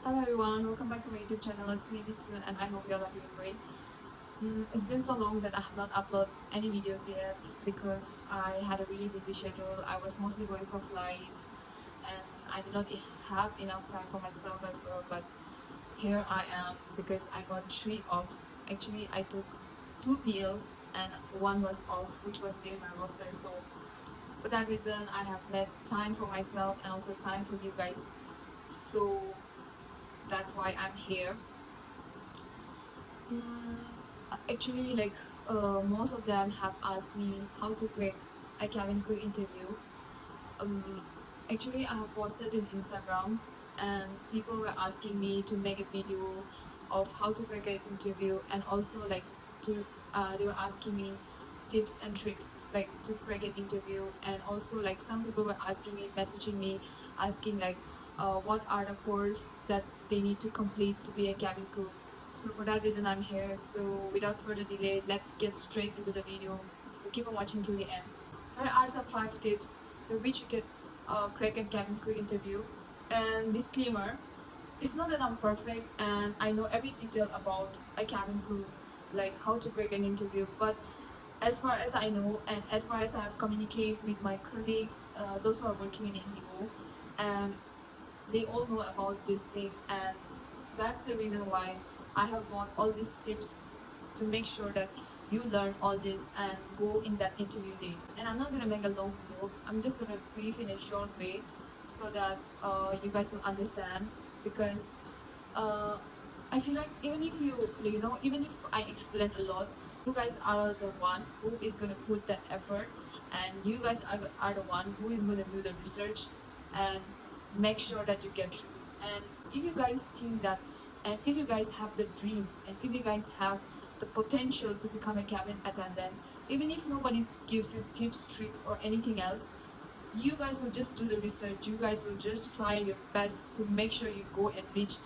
Hello everyone, welcome back to my YouTube channel. It's me Mitsu and I hope you all are doing great. It's been so long that I have not uploaded any videos yet because I had a really busy schedule. I was mostly going for flights and I did not have enough time for myself as well. But here I am because I got 3 offs. Actually, I took 2 PLs and one was off, which was still my roster. So for that reason, I have made time for myself and also time for you guys. So that's why I'm here. Actually, most of them have asked me how to crack a cabin crew interview. Um, Actually, I have posted in Instagram, and people were asking me to make a video of how to crack an interview, and also to they were asking me tips and tricks to crack an interview, and also some people were asking me, messaging me, asking what are the course that they need to complete to be a cabin crew. So for that reason, I'm here. So without further delay, let's get straight into the video. So keep on watching till the end. Here are some 5 tips to which you can crack a cabin crew interview. And disclaimer, it's not that I'm perfect and I know every detail about a cabin crew, like how to crack an interview, but as far as I know and as far as I have communicated with my colleagues, those who are working in Indigo, and they all know about this thing, and that's the reason why I have bought all these tips to make sure that you learn all this and go in that interview day. And I'm not gonna make a long video. I'm just gonna brief in a short way so that you guys will understand. Because uh, I feel like even if even if I explain a lot, you guys are the one who is gonna put that effort, and you guys are the one who is gonna do the research and make sure that you get through. And if you guys think that, and if you guys have the dream, and if you guys have the potential to become a cabin attendant, even if nobody gives you tips, tricks, or anything else, you guys will just do the research. You guys will just try your best to make sure you go and reach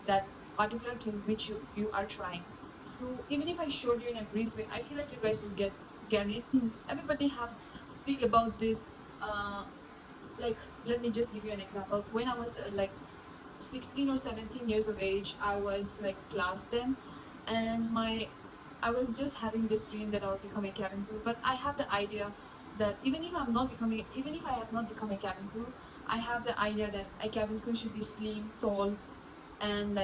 that particular thing which you are trying. So even if I showed you in a brief way, I feel like you guys will get it. Everybody have speak about this. Uh, Let me just give you an example. When I was 16 or 17 years of age, I was like class 10, and I was just having this dream that I'll become a cabin crew. But I have the idea that even if I have not become a cabin crew, I have the idea that a cabin crew should be slim, tall, and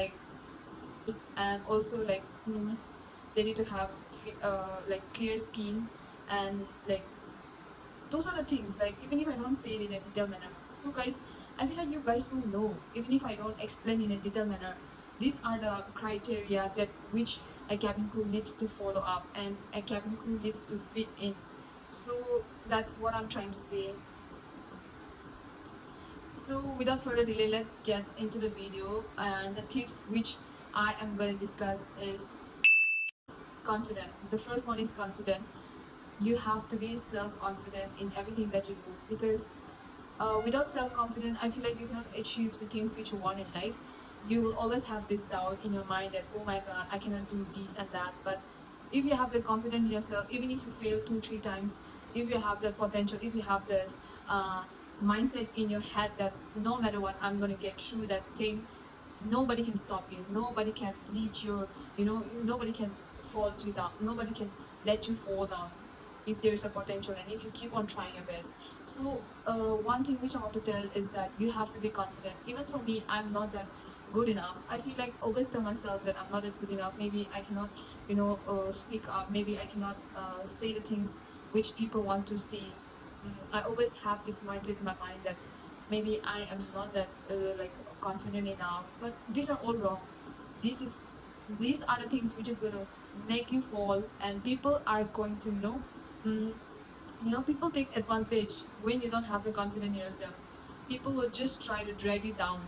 also they need to have clear skin, and those are the things. Like, even if I don't say it in a detailed manner, so guys, I feel like you guys will know. Even if I don't explain in a detailed manner, these are the criteria that which a cabin crew needs to follow up and a cabin crew needs to fit in. So that's what I'm trying to say. So without further delay, let's get into the video. And the tips which I am going to discuss is confident. The first one is confident. You have to be self-confident in everything that you do, because without self-confidence, I feel like you cannot achieve the things which you want in life. You will always have this doubt in your mind that, oh my god, I cannot do this and that. But if you have the confidence in yourself, even if you fail 2-3 times, if you have the potential, if you have this mindset in your head that no matter what, I'm going to get through that thing, nobody can stop you, nobody can lead your, nobody can fall you down, nobody can let you fall down if there's a potential and if you keep on trying your best. So one thing which I want to tell is that you have to be confident. Even for me, I'm not that good enough. I feel like always tell myself that I'm not that good enough. Maybe I cannot speak up, maybe I cannot say the things which people want to see. I always have this mindset in my mind that maybe I am not that confident enough. But these are all wrong. This is these are the things which is gonna make you fall, and people are going to mm, people take advantage when you don't have the confidence in yourself. People will just try to drag you down.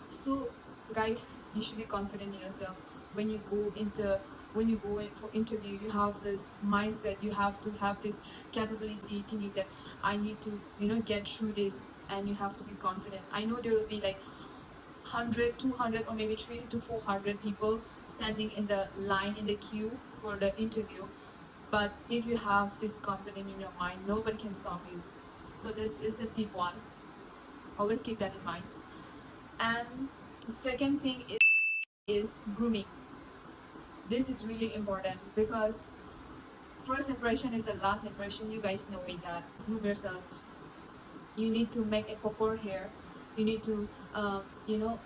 So guys, you should be confident in yourself. When you go into when you go in for interview, you have this mindset, you have to have this capability thinking that I need to get through this, and you have to be confident. I know there will be 100, 200, or maybe 300 to 400 people standing in the line, in the queue for the interview. But if you have this confidence in your mind, nobody can stop you. So this is the tip one. Always keep that in mind. And Second thing is grooming. This is really important because first impression is the last impression. You guys know it that groom yourself. You need to make a proper hair. You need to, you know,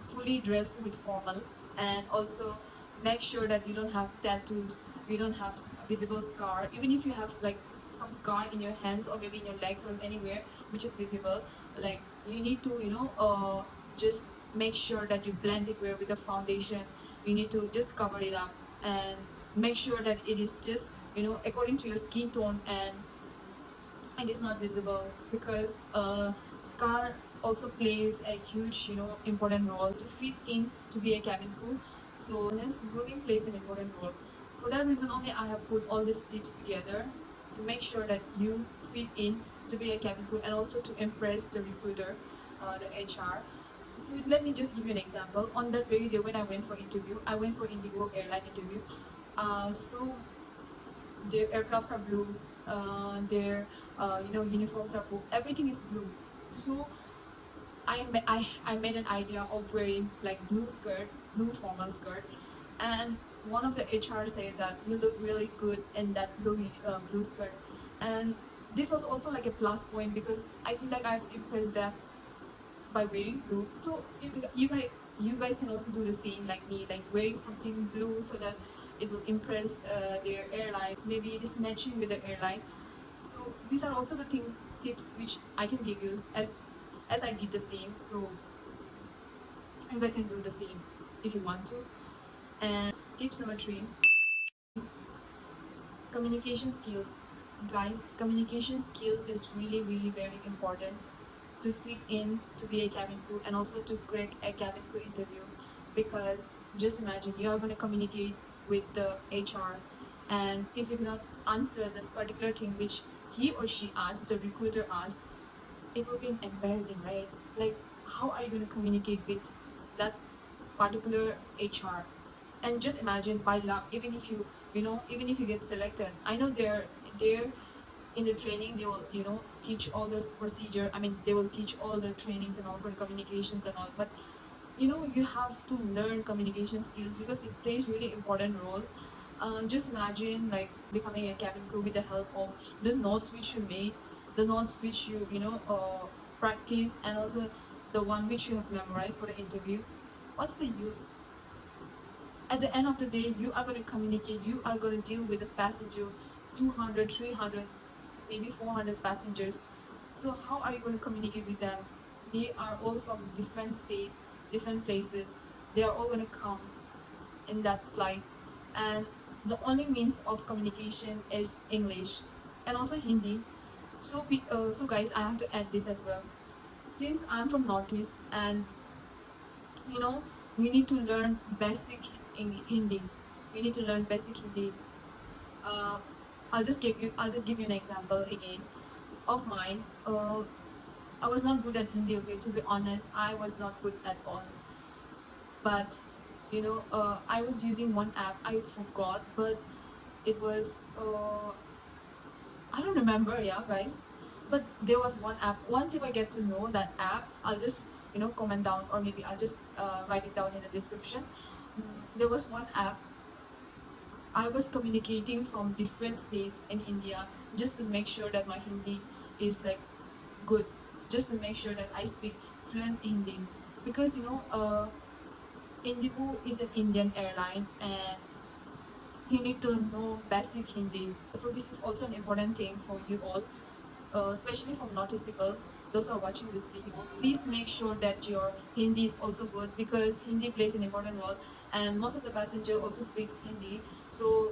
fully dressed with formal, and also make sure that you don't have tattoos, you don't have visible scar. Even if you have like some scar in your hands or maybe in your legs or anywhere which is visible, like you need to, just make sure that you blend it well with the foundation. You need to just cover it up and make sure that it is just, according to your skin tone, and it is not visible because scar also plays a huge, important role to fit in to be a cabin crew. So yes, grooming plays an important role. For that reason only, I have put all these tips together to make sure that you fit in to be a cabin crew and also to impress the recruiter, the HR. So let me just give you an example. On that very day when I went for interview, I went for Indigo airline interview. So their aircrafts are blue, their uniforms are blue, everything is blue. So I made an idea of wearing like blue skirt, blue formal skirt, and one of the HR said that you look really good in that blue skirt, and this was also like a plus point because I feel like I've impressed them by wearing blue. So you guys can also do the same like me, like wearing something blue so that it will impress their airline. Maybe it is matching with the airline. So these are also the things, tips which I can give you as I did the same. So you guys can do the same if you want to. And tips number 3, communication skills. Guys, communication skills is really, really very important to fit in to be a cabin crew and also to crack a cabin crew interview, because just imagine you are going to communicate with the HR, and if you cannot answer this particular thing which he or she asked, the recruiter asked, it will be embarrassing, right? Like, how are you going to communicate with that particular HR? And just imagine by luck, even if even if you get selected, I know they're in the training, they will teach all this procedure. I mean, they will teach all the trainings and all for the communications and all, but you have to learn communication skills because it plays really important role. Just imagine like becoming a cabin crew with the help of the notes which you made, the notes which you practice, and also the one which you have memorized for the interview. What's the use? At the end of the day, you are going to communicate, you are going to deal with the passenger, 200, 300, maybe 400 passengers. So how are you going to communicate with them? They are all from different states, different places. They are all going to come in that flight, and the only means of communication is English and also Hindi. So guys, I have to add this as well. Since I'm from Northeast, and you know we need to learn basic in Hindi. We need to learn basic Hindi. Uh, I'll just give you an example again of mine. I was not good at Hindi. Okay, to be honest, I was not good at all. But I was using one app. I forgot, but it was I don't remember. Yeah, guys. But there was one app. Once if I get to know that app, I'll just comment down, or maybe I'll just write it down in the description. There was one app. I was communicating from different states in India just to make sure that my Hindi is like good, just to make sure that I speak fluent Hindi, because Indigo is an Indian airline, and you need to know basic Hindi. So this is also an important thing for you all, especially for Northeast people. Those who are watching this video, please make sure that your Hindi is also good, because Hindi plays an important role, and most of the passenger also speaks Hindi. So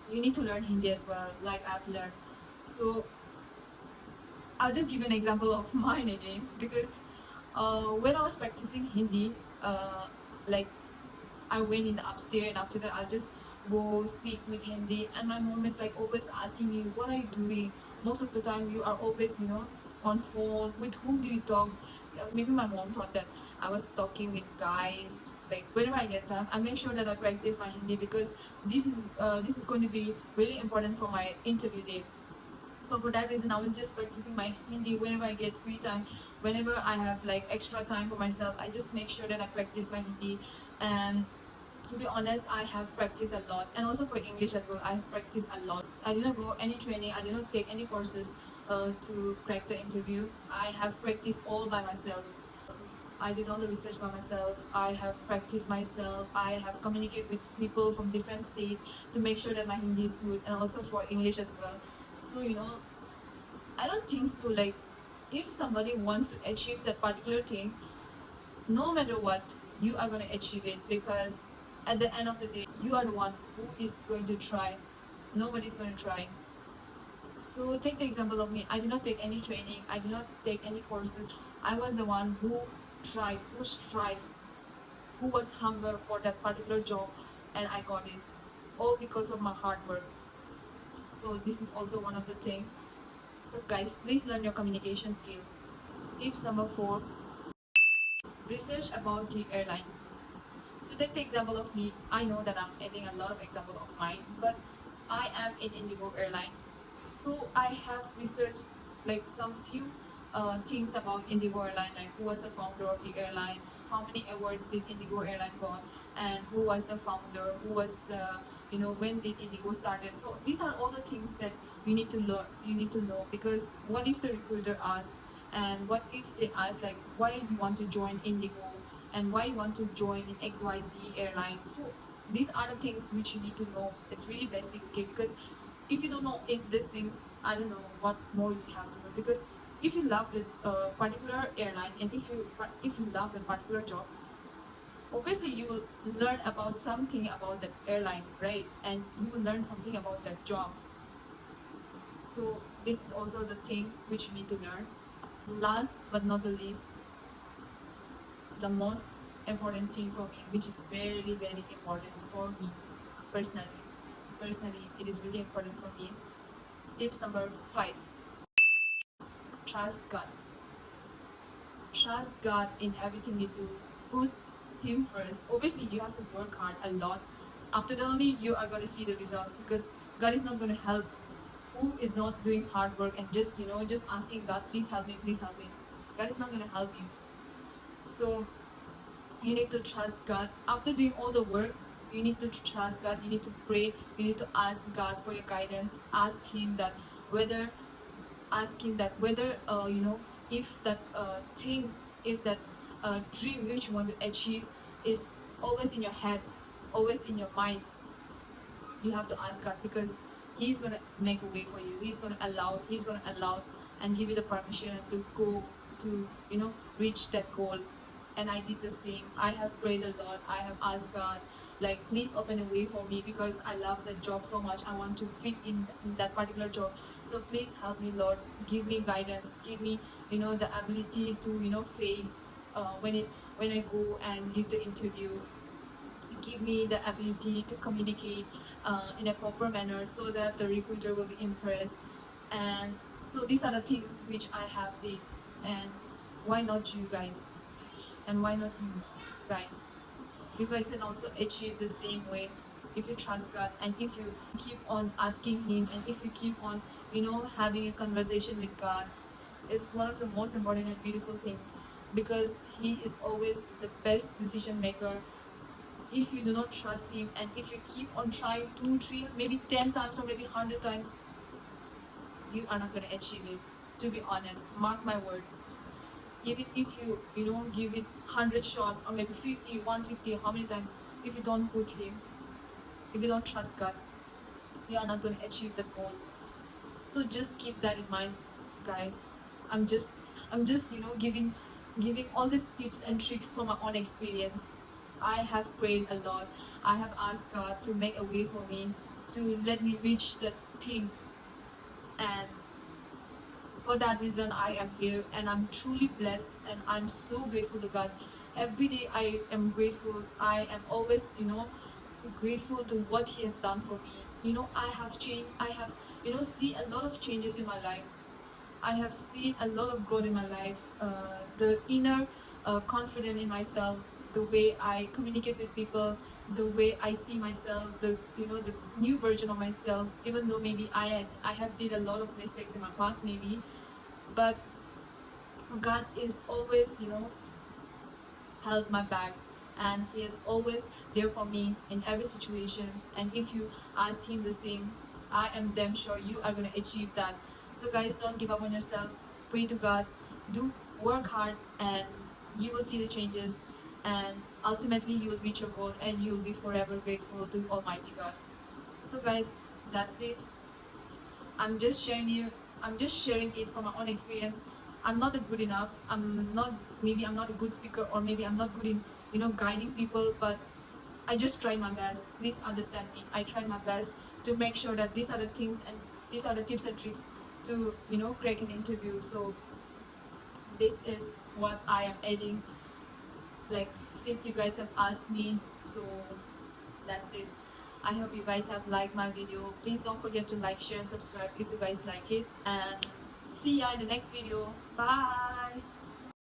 you need to learn Hindi as well, like I've learned. So I'll just give you an example of mine again, because when I was practicing Hindi, like I went in the upstairs, and after that I'll just go speak with Hindi, and my mom is like always asking me, what are you doing? Most of the time you are always on phone. With whom do you talk? Maybe my mom thought that I was talking with guys. Like whenever I get time, I make sure that I practice my Hindi, because this is going to be really important for my interview day. So for that reason, I was just practicing my Hindi whenever I get free time. whenever I have like extra time for myself, I just make sure that I practice my Hindi. And to be honest, I have practiced a lot, and also for English as well, I have practiced a lot. I did not go any training, I did not take any courses to crack the interview. I have practiced all by myself. I did all the research by myself. I have practiced myself. I have communicated with people from different states to make sure that my Hindi is good, and also for English as well. So I don't think so. Like, if somebody wants to achieve that particular thing, no matter what, you are gonna achieve it, because at the end of the day, you are the one who is going to try. Nobody's gonna try. So take the example of me. I did not take any training. I did not take any courses. I was the one who tried, who strived, who was hunger for that particular job, and I got it. All because of my hard work. So this is also one of the things. So guys, please learn your communication skill. Tips number 4: research about the airline. So take the example of me. I know that I'm adding a lot of example of mine, but I am in Indigo airline. So I have researched like some few things about Indigo airline, like who was the founder of the airline, how many awards did Indigo airline got, and who was the founder, who was the when did Indigo started. So these are all the things that you need to learn. You need to know, because what if the recruiter asks, and what if they ask like why you want to join Indigo, and why you want to join in XYZ airline. So these are the things which you need to know. It's really basic, okay? Because if you don't know in these things, I don't know what more you have to know. Because if you love the particular airline, and if you love the particular job, obviously you will learn about something about that airline, right? And you will learn something about that job. So this is also the thing which you need to learn. Last but not the least, the most important thing for me, which is very very important for me personally, it is really important for me. Tips number 5: trust God. Trust God in everything you do. Put Him first. Obviously, you have to work hard a lot. After that, only you are going to see the results, because God is not going to help who is not doing hard work and just asking God, please help me, please help me. God is not going to help you. So you need to trust God. After doing all the work, you need to trust God. You need to pray. You need to ask God for your guidance. Whether ask him that whether if that thing, if that dream which you want to achieve is always in your head, always in your mind. You have to ask God, because He's gonna make a way for you. He's gonna allow and give you the permission to go to reach that goal. And I did the same. I have prayed a lot. I have asked God, like, please open a way for me, because I love that job so much. I want to fit in that particular job. So please help me, Lord. Give me guidance. Give me the ability to face when I go and give the interview. Give me the ability to communicate in a proper manner, so that the recruiter will be impressed. And so these are the things which I have did. And why not you guys? And why not you guys? You guys can also achieve the same way, if you trust God, and if you keep on asking Him, and if you keep on having a conversation with God. It's one of the most important and beautiful things, because He is always the best decision maker. If you do not trust Him, and if you keep on trying 2 3 maybe 10 times, or maybe 100 times, you are not going to achieve it. To be honest, mark my word. Even if you don't give it 100 shots, or maybe 50 150, how many times, if you don't put Him, if you don't trust God, you are not going to achieve that goal. So just keep that in mind, guys. I'm just giving all these tips and tricks from my own experience. I have prayed a lot. I have asked God to make a way for me, to let me reach that thing. And for that reason, I am here, and I'm truly blessed, and I'm so grateful to God. Every day I am grateful. I am always grateful to what He has done for me. I have changed. I have seen a lot of changes in my life. I have seen a lot of growth in my life. The inner confidence in myself, the way I communicate with people, the way I see myself, the new version of myself. Even though maybe I have did a lot of mistakes in my past, maybe, but God is always, held my back, and He is always there for me in every situation. And if you ask Him the same, I am damn sure you are going to achieve that. So guys, don't give up on yourself. Pray to God, do work hard, and you will see the changes, and ultimately you will reach your goal, and you will be forever grateful to Almighty God. So guys, that's it. I'm just sharing you. I'm just sharing it from my own experience. I'm not good enough. I'm not. Maybe I'm not a good speaker, or maybe I'm not good in guiding people. But I just try my best. Please understand me. I try my best to make sure that these are the things and these are the tips and tricks to crack an interview. So this is what I am adding. Like, since you guys have asked me, so that's it. I hope you guys have liked my video. Please don't forget to like, share, and subscribe if you guys like it. And see ya in the next video. Bye.